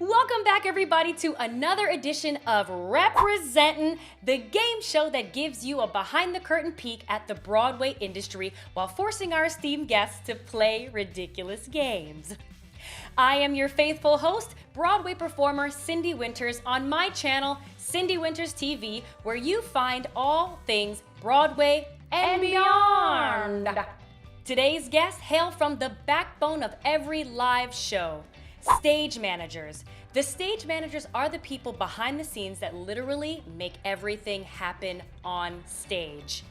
Welcome back, everybody, to another edition of Representin, the game show that gives you a behind-the-curtain peek at the Broadway industry while forcing our esteemed guests to play ridiculous games. I am your faithful host, Broadway performer Cindy Winters, on my channel, Cindy Winters TV, where you find all things Broadway and beyond. Today's guests hail from the backbone of every live show, stage managers. The stage managers are the people behind the scenes that literally make everything happen on stage.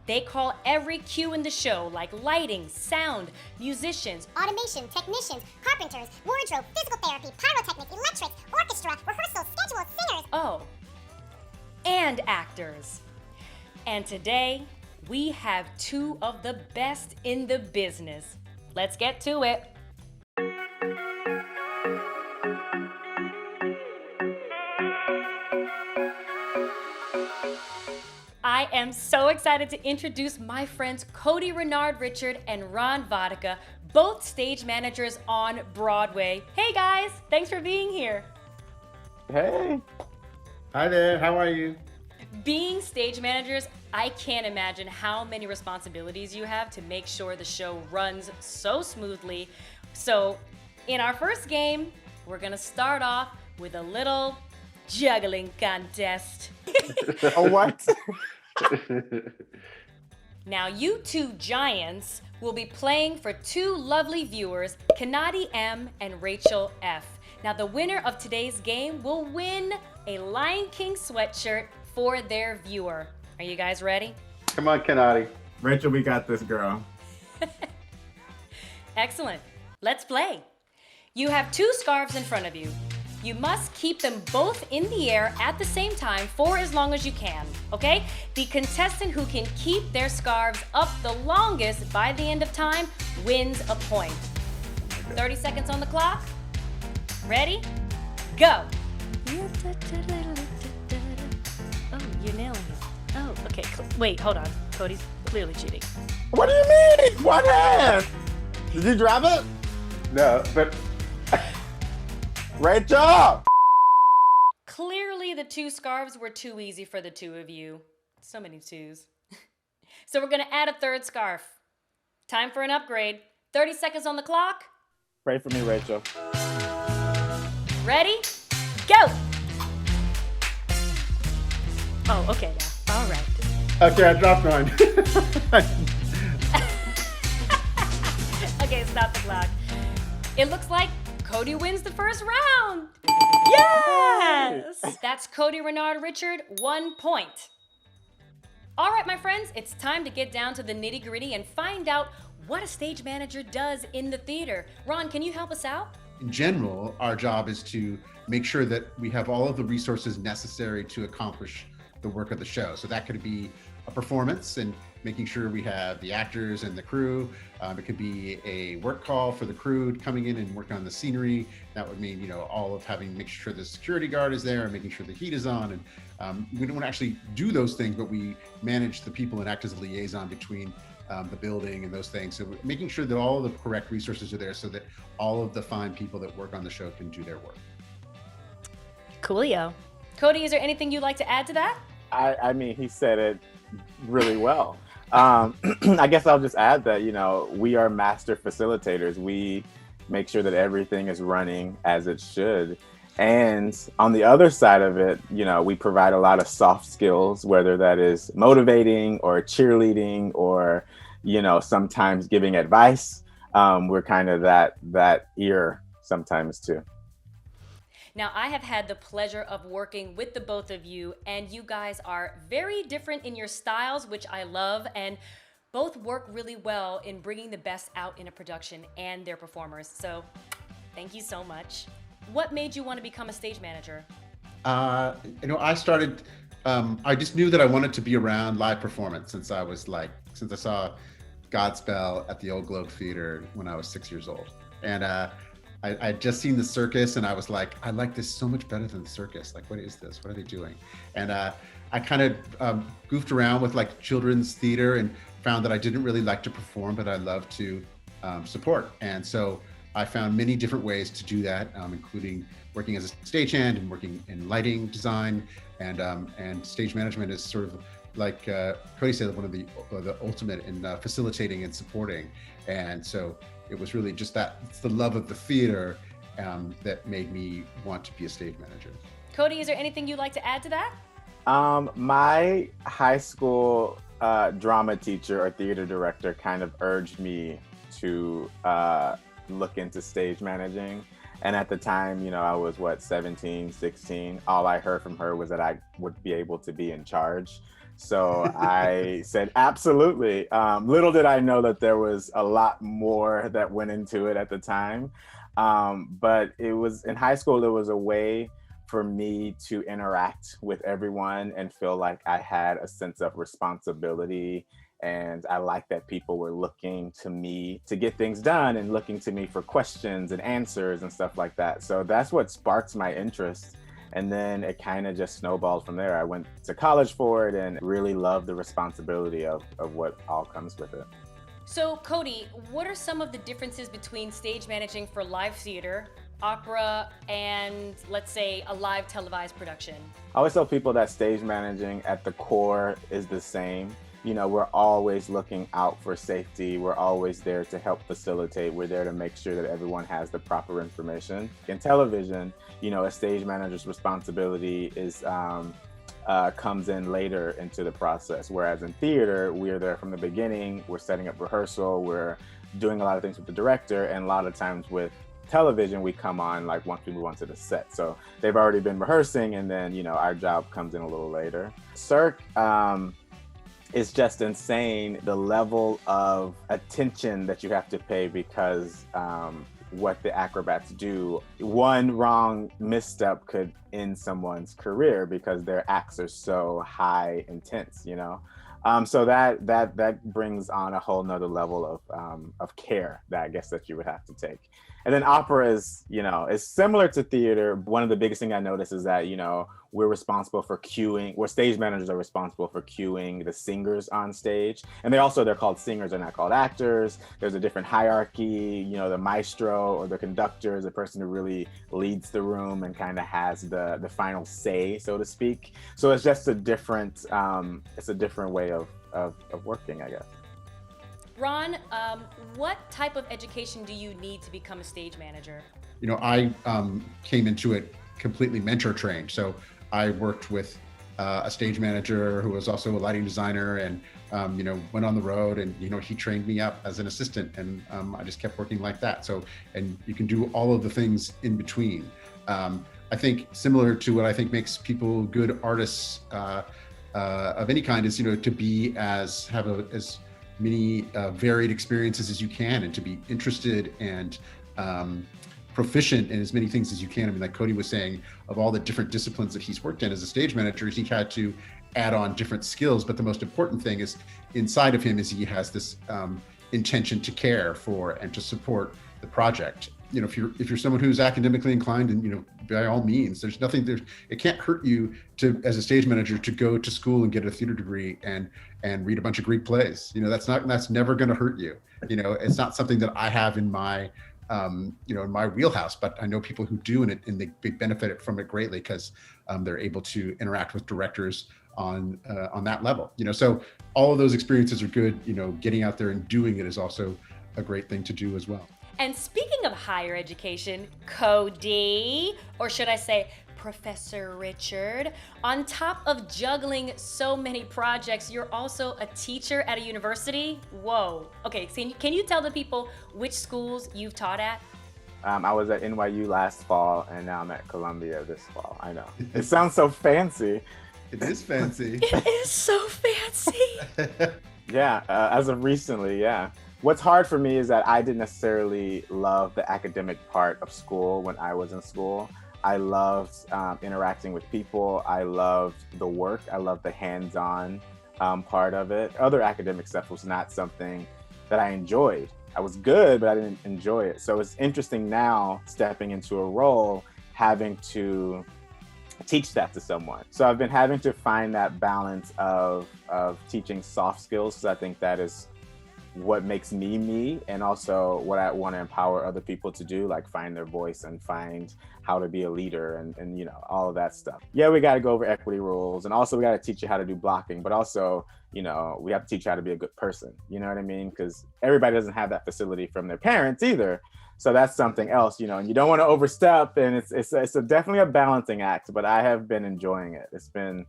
They call every cue in the show, like lighting, sound, musicians, automation, technicians, carpenters, wardrobe, physical therapy, pyrotechnics, electrics, orchestra, rehearsals, schedules, singers. Oh, and actors. And today, we have two of the best in the business. Let's get to it. I am so excited to introduce my friends Cody Renard Richard and Ron Vodka, both stage managers on Broadway. Hey guys, thanks for being here. Hey. Hi there, how are you? Being stage managers, I can't imagine how many responsibilities you have to make sure the show runs so smoothly. So, in our first game, we're gonna start off with a little juggling contest. Oh, what? Now, you two giants will be playing for two lovely viewers, Kanadi M and Rachel F. Now, the winner of today's game will win a Lion King sweatshirt for their viewer. Are you guys ready? Come on, Kanadi. Rachel, we got this, girl. Excellent. Let's play. You have two scarves in front of you. You must keep them both in the air at the same time for as long as you can, okay? The contestant who can keep their scarves up the longest by the end of time wins a point. 30 seconds on the clock. Ready? Go. Oh, you're nailing it. Oh, okay. Wait, hold on. Cody's clearly cheating. What do you mean? What hand? Did you drop it? No, but Rachel! Clearly, the two scarves were too easy for the two of you. So many twos. So we're gonna add a third scarf. Time for an upgrade. 30 seconds on the clock. Pray for me, Rachel. Ready? Go! Oh, okay now. All right. okay, I dropped mine. Okay, stop the clock. It looks like Cody wins the first round. Yes! That's Cody Renard Richard, 1 point. All right, my friends, it's time to get down to the nitty-gritty and find out what a stage manager does in the theater. Ron, can you help us out? In general, our job is to make sure that we have all of the resources necessary to accomplish the work of the show. So that could be a performance and making sure we have the actors and the crew. It could be a work call for the crew coming in and working on the scenery. That would mean, all of making sure the security guard is there and making sure the heat is on. And we don't actually do those things, but we manage the people and act as a liaison between the building and those things. So making sure that all of the correct resources are there so that all of the fine people that work on the show can do their work. Coolio. Cody, is there anything you'd like to add to that? I mean, he said it really well. I guess I'll just add that, we are master facilitators. We make sure that everything is running as it should. And on the other side of it, we provide a lot of soft skills, whether that is motivating or cheerleading or, sometimes giving advice. We're kind of that ear sometimes too. Now, I have had the pleasure of working with the both of you, and you guys are very different in your styles, which I love, and both work really well in bringing the best out in a production and their performers. So thank you so much. What made you want to become a stage manager? I started, I just knew that I wanted to be around live performance since I saw Godspell at the Old Globe Theater when I was 6 years old. And I'd just seen the circus and I was like, I like this so much better than the circus. Like, what is this? What are they doing? And I kind of goofed around with children's theater and found that I didn't really like to perform, but I loved to support. And so I found many different ways to do that, including working as a stagehand and working in lighting design, and stage management is sort of like Cody said, one of the ultimate in facilitating and supporting. And so it was really just that, it's the love of the theater that made me want to be a stage manager. Cody, is there anything you'd like to add to that? My high school drama teacher or theater director kind of urged me to look into stage managing. And at the time, I was 17, 16. All I heard from her was that I would be able to be in charge. So I said, absolutely. Little did I know that there was a lot more that went into it at the time. But it was in high school, it was a way for me to interact with everyone and feel like I had a sense of responsibility. And I like that people were looking to me to get things done and looking to me for questions and answers and stuff like that. So that's what sparked my interest. And then it kind of just snowballed from there. I went to college for it and really loved the responsibility of what all comes with it. So Cody, what are some of the differences between stage managing for live theater, opera, and let's say a live televised production? I always tell people that stage managing at the core is the same. We're always looking out for safety. We're always there to help facilitate. We're there to make sure that everyone has the proper information. In television, a stage manager's responsibility is comes in later into the process. Whereas in theater, we're there from the beginning. We're setting up rehearsal. We're doing a lot of things with the director. And a lot of times with television, we come on once we move onto the set. So they've already been rehearsing, and then, our job comes in a little later. Cirque, it's just insane, the level of attention that you have to pay because what the acrobats do. One wrong misstep could end someone's career because their acts are so high intense, So that brings on a whole nother level of care that I guess that you would have to take. And then opera is, is similar to theater. One of the biggest things I noticed is that, we're responsible for cueing, where stage managers are responsible for cueing the singers on stage. And they're called singers, they're not called actors. There's a different hierarchy, the maestro or the conductor is the person who really leads the room and kind of has the final say, so to speak. So it's just a different, way of working, I guess. Ron, what type of education do you need to become a stage manager? I came into it completely mentor trained. So I worked with a stage manager who was also a lighting designer and, went on the road and, he trained me up as an assistant and I just kept working like that. So, and you can do all of the things in between. I think similar to what I think makes people good artists of any kind is, to have as many varied experiences as you can and to be interested and proficient in as many things as you can. I mean, like Cody was saying, of all the different disciplines that he's worked in as a stage manager, he had to add on different skills. But the most important thing is inside of him is he has this intention to care for and to support the project. If you're someone who's academically inclined, and by all means, there's nothing there. It can't hurt you to, as a stage manager, to go to school and get a theater degree and read a bunch of Greek plays. That's never going to hurt you. It's not something that I have in my in my wheelhouse, but I know people who do, and they benefit from it greatly because they're able to interact with directors on that level. So all of those experiences are good. Getting out there and doing it is also a great thing to do as well. And speaking of higher education, Cody, or should I say Professor Richard, on top of juggling so many projects, you're also a teacher at a university? Whoa. Okay, so can you tell the people which schools you've taught at? I was at NYU last fall, and now I'm at Columbia this fall. I know. It sounds so fancy. It is fancy. It is so fancy. Yeah, as of recently, yeah. What's hard for me is that I didn't necessarily love the academic part of school when I was in school. I loved interacting with people. I loved the work. I loved the hands-on part of it. Other academic stuff was not something that I enjoyed. I was good, but I didn't enjoy it. So it's interesting now stepping into a role, having to teach that to someone. So I've been having to find that balance of teaching soft skills, because I think that is what makes me me, and also what I want to empower other people to do, like find their voice and find how to be a leader and you know, all of that stuff. Yeah, we got to go over equity rules, and also we got to teach you how to do blocking, but also, you know, we have to teach you how to be a good person. You know what I mean? Because everybody doesn't have that facility from their parents either. So that's something else, you know, and you don't want to overstep, and it's definitely a balancing act, but I have been enjoying it. It's been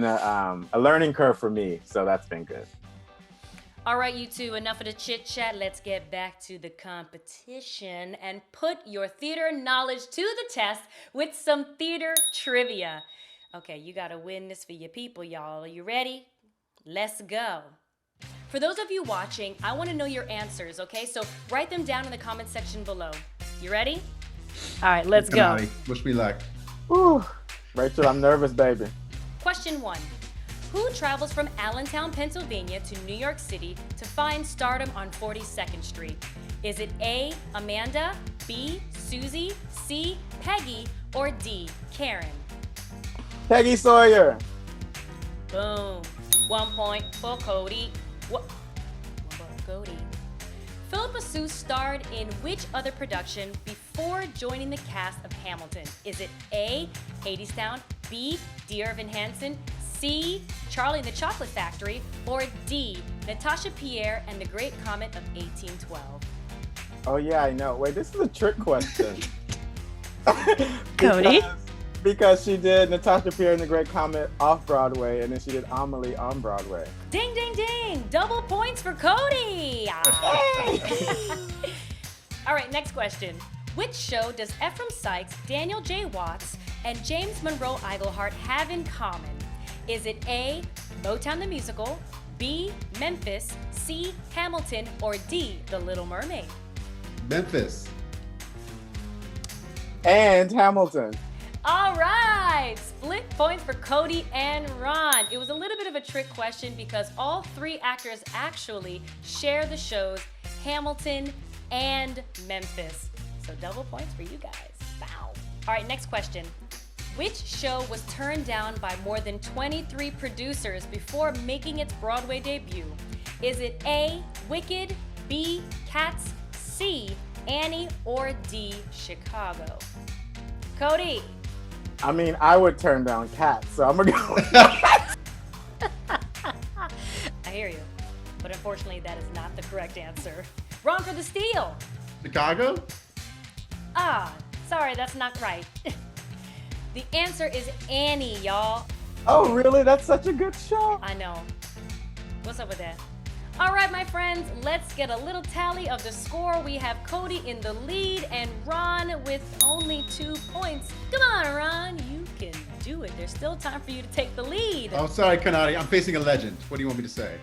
a learning curve for me, so that's been good. All right, you two, enough of the chit chat. Let's get back to the competition and put your theater knowledge to the test with some theater trivia. Okay, you gotta win this for your people, y'all. Are you ready? Let's go. For those of you watching, I wanna know your answers, okay? So write them down in the comment section below. You ready? All right, let's go. Wish me luck. Whew. Rachel, I'm nervous, baby. Question 1. Who travels from Allentown, Pennsylvania to New York City to find stardom on 42nd Street? Is it A, Amanda, B, Susie, C, Peggy, or D, Karen? Peggy Sawyer. Boom. 1 point for Cody. What? 1 point for Cody. Philippa Sue starred in which other production before joining the cast of Hamilton? Is it A, Hadestown, B, Dear Evan Hansen, C, Charlie and the Chocolate Factory, or D, Natasha Pierre and the Great Comet of 1812? Oh yeah, I know. Wait, this is a trick question. Cody? Because she did Natasha Pierre and the Great Comet off Broadway, and then she did Amelie on Broadway. Ding, ding, ding! Double points for Cody! All right, next question. Which show does Ephraim Sykes, Daniel J. Watts, and James Monroe Iglehart have in common? Is it A, Motown the Musical, B, Memphis, C, Hamilton, or D, The Little Mermaid? Memphis. And Hamilton. All right, split points for Cody and Ron. It was a little bit of a trick question because all 3 actors actually share the shows Hamilton and Memphis. So double points for you guys. Wow. All right, next question. Which show was turned down by more than 23 producers before making its Broadway debut? Is it A, Wicked, B, Cats, C, Annie, or D, Chicago? Cody. I mean, I would turn down Cats, so I'm gonna go with I hear you, but unfortunately that is not the correct answer. Ron for the steal. Chicago? Ah, sorry, that's not right. The answer is Annie, y'all. Oh, really? That's such a good show. I know. What's up with that? All right, my friends, let's get a little tally of the score. We have Cody in the lead and Ron with only 2 points. Come on, Ron, you can do it. There's still time for you to take the lead. Oh, sorry, Kanati. I'm facing a legend. What do you want me to say?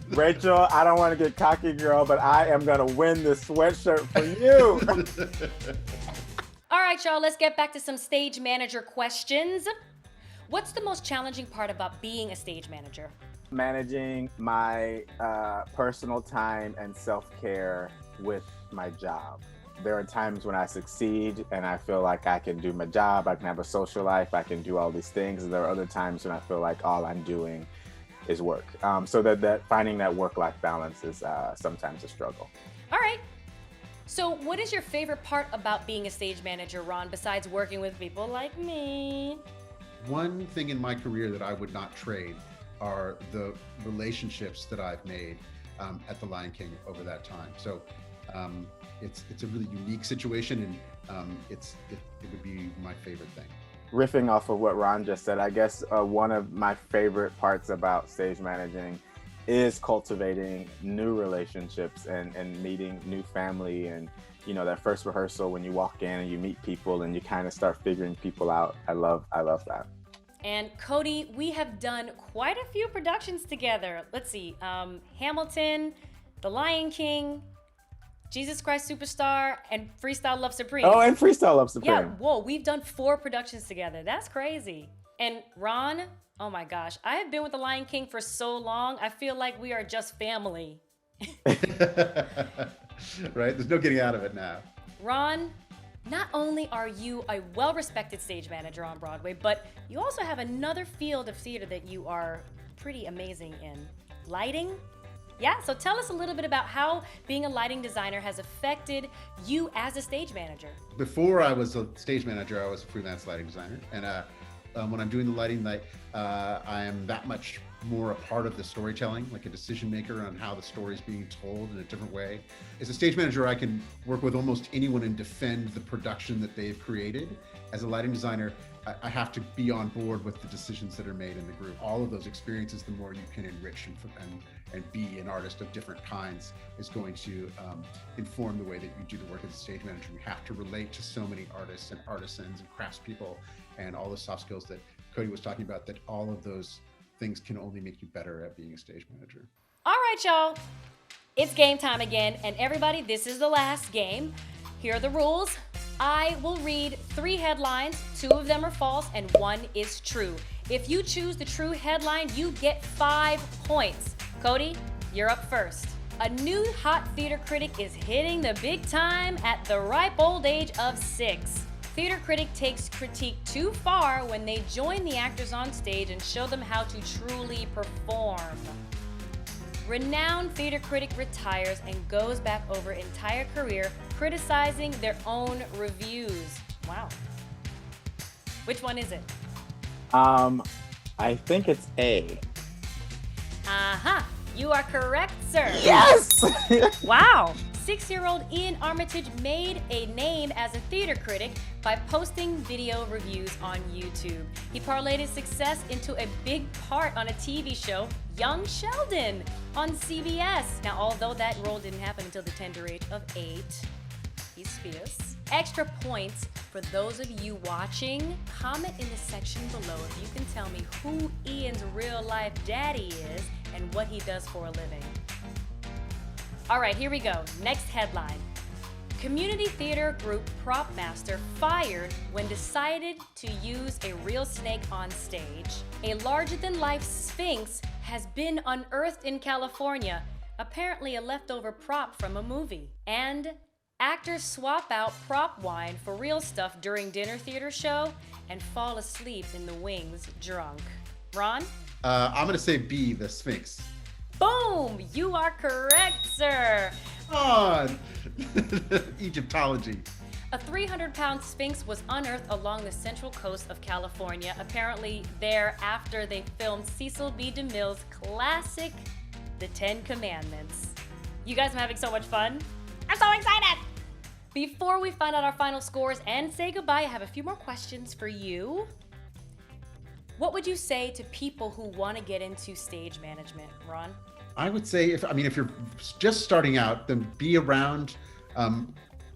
Rachel, I don't want to get cocky, girl, but I am gonna win this sweatshirt for you. All right, y'all, let's get back to some stage manager questions. What's the most challenging part about being a stage manager? Managing my personal time and self-care with my job. There are times when I succeed and I feel like I can do my job, I can have a social life, I can do all these things. And there are other times when I feel like all I'm doing is work. So that finding that work-life balance is sometimes a struggle. All right. So what is your favorite part about being a stage manager, Ron, besides working with people like me? One thing in my career that I would not trade are the relationships that I've made at the Lion King over that time. So it's a really unique situation, and it would be my favorite thing. Riffing off of what Ron just said, I guess one of my favorite parts about stage managing is cultivating new relationships and meeting new family, and you know, that first rehearsal when you walk in and you meet people and you kind of start figuring people out. I love that. And Cody, we have done quite a few productions together. Let's see, Hamilton, The Lion King, Jesus Christ Superstar, and Freestyle Love Supreme. Oh, and Freestyle Love Supreme. Yeah, whoa, we've done 4 productions together. That's crazy. And Ron, oh my gosh, I have been with The Lion King for so long, I feel like we are just family. Right? There's no getting out of it now. Ron, not only are you a well-respected stage manager on Broadway, but you also have another field of theater that you are pretty amazing in. Lighting? Yeah, so tell us a little bit about how being a lighting designer has affected you as a stage manager. Before I was a stage manager, I was a freelance lighting designer. And when I'm doing the lighting, I am that much more a part of the storytelling, like a decision maker on how the story is being told in a different way. As a stage manager, I can work with almost anyone and defend the production that they've created. As a lighting designer, I have to be on board with the decisions that are made in the group. All of those experiences, the more you can enrich and be an artist of different kinds, is going to inform the way that you do the work as a stage manager. You have to relate to so many artists and artisans and craftspeople and all the soft skills that Cody was talking about, that all of those things can only make you better at being a stage manager. All right, y'all. It's game time again. And everybody, this is the last game. Here are the rules. I will read 3 headlines. 2 of them are false and 1 is true. If you choose the true headline, you get 5 points. Cody, you're up first. A new hot theater critic is hitting the big time at the ripe old age of 6. Theater critic takes critique too far when they join the actors on stage and show them how to truly perform. Renowned theater critic retires and goes back over entire career criticizing their own reviews. Wow. Which one is it? I think it's A. Aha! You are correct, sir. Yes! Wow! 6-year-old Ian Armitage made a name as a theater critic by posting video reviews on YouTube. He parlayed his success into a big part on a TV show, Young Sheldon, on CBS. Now, although that role didn't happen until the tender age of 8, he's fierce. Extra points for those of you watching. Comment in the section below if you can tell me who Ian's real life daddy is and what he does for a living. All right, here we go. Next headline. Community theater group Prop Master fired when decided to use a real snake on stage. A larger-than-life sphinx has been unearthed in California, apparently a leftover prop from a movie. And actors swap out prop wine for real stuff during dinner theater show and fall asleep in the wings drunk. Ron? I'm gonna say B, the Sphinx. Boom! You are correct, sir. Come on! Egyptology. A 300-pound sphinx was unearthed along the central coast of California, apparently there after they filmed Cecil B. DeMille's classic, The 10 Commandments. You guys are having so much fun. I'm so excited! Before we find out our final scores and say goodbye, I have a few more questions for you. What would you say to people who want to get into stage management, Ron? I would say if you're just starting out, then be around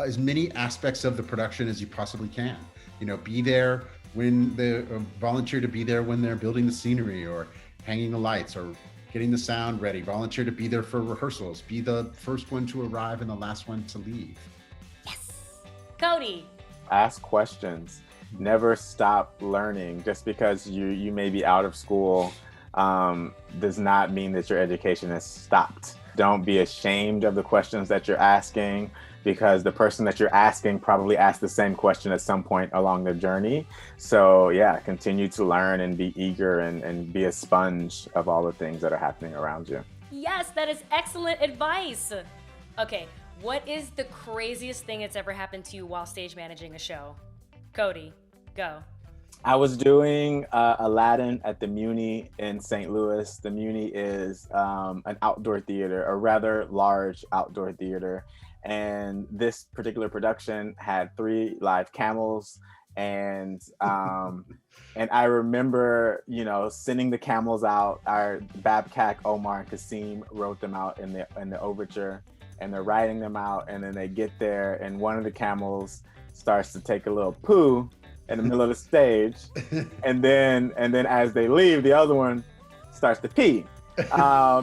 as many aspects of the production as you possibly can. You know, be there when volunteer to be there when they're building the scenery or hanging the lights or getting the sound ready. Volunteer to be there for rehearsals. Be the first one to arrive and the last one to leave. Yes. Cody. Ask questions. Never stop learning. Just because you may be out of school does not mean that your education has stopped. Don't be ashamed of the questions that you're asking, because the person that you're asking probably asked the same question at some point along the journey. So yeah, continue to learn and be eager and be a sponge of all the things that are happening around you. Yes, that is excellent advice. Okay, what is the craziest thing that's ever happened to you while stage managing a show? Cody, go. I was doing Aladdin at the Muni in St. Louis. The Muni is an outdoor theater, a rather large outdoor theater. And this particular production had 3 live camels. And I remember, sending the camels out. Our Babcock, Omar, and Kasim wrote them out in the overture, and they're riding them out. And then they get there, and one of the camels starts to take a little poo in the middle of the stage, and then as they leave, the other one starts to pee.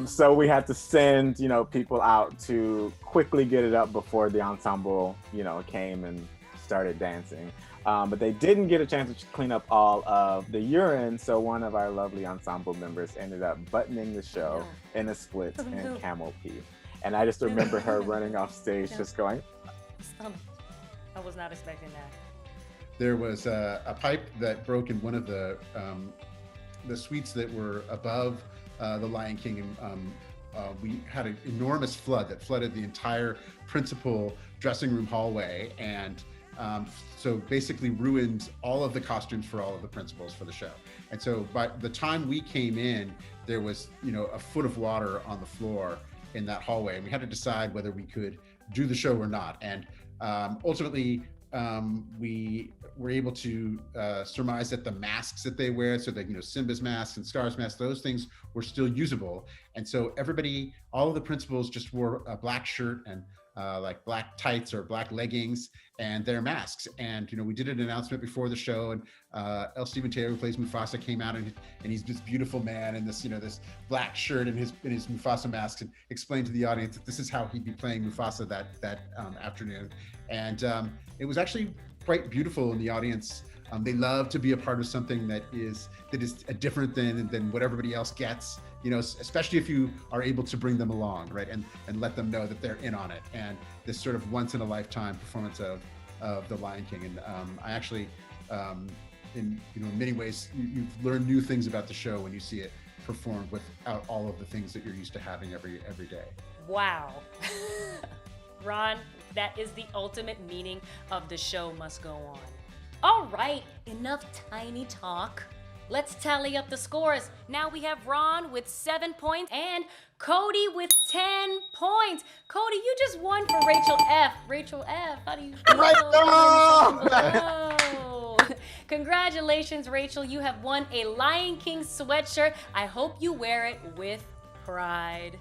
So we had to send people out to quickly get it up before the ensemble came and started dancing. But they didn't get a chance to clean up all of the urine, so one of our lovely ensemble members ended up buttoning the show in a split in camel pee. And I just remember her running off stage just going, I was not expecting that. There was a pipe that broke in one of the suites that were above the Lion King we had an enormous flood that flooded the entire principal dressing room hallway, and so basically ruined all of the costumes for all of the principals for the show. And so by the time we came in, there was, a foot of water on the floor in that hallway, and we had to decide whether we could do the show or not. And ultimately, we were able to surmise that the masks that they wear, so that, Simba's mask and Scar's mask, those things were still usable. And so all of the principals just wore a black shirt and like black tights or black leggings and their masks. And, we did an announcement before the show, and L. Stephen Taylor, who plays Mufasa, came out and he's this beautiful man in this, this black shirt and his Mufasa mask, and explained to the audience that this is how he'd be playing Mufasa that afternoon. And it was actually quite beautiful in the audience. They love to be a part of something that is different than what everybody else gets, especially if you are able to bring them along, right? And let them know that they're in on it. And this sort of once in a lifetime performance of The Lion King. And I actually, in many ways, you've learned new things about the show when you see it performed without all of the things that you're used to having every day. Wow. Ron, that is the ultimate meaning of the show must go on. All right, enough tiny talk. Let's tally up the scores. Now we have Ron with 7 points and Cody with 10 points. Cody, you just won for Rachel F. Rachel F, how do you feel? Oh. Congratulations, Rachel. You have won a Lion King sweatshirt. I hope you wear it with pride.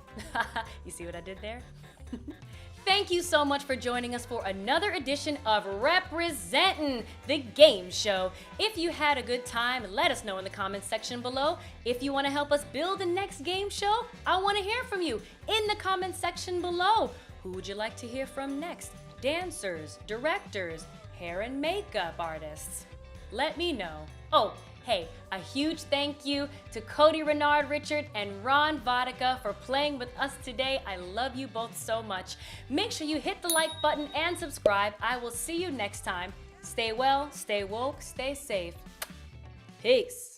You see what I did there? Thank you so much for joining us for another edition of Representin, the game show. If you had a good time, let us know in the comments section below. If you want to help us build the next game show, I want to hear from you in the comments section below. Who would you like to hear from next? Dancers, directors, hair and makeup artists? Let me know. Oh, hey, a huge thank you to Cody Renard Richard and Ron Vodka for playing with us today. I love you both so much. Make sure you hit the like button and subscribe. I will see you next time. Stay well, stay woke, stay safe. Peace.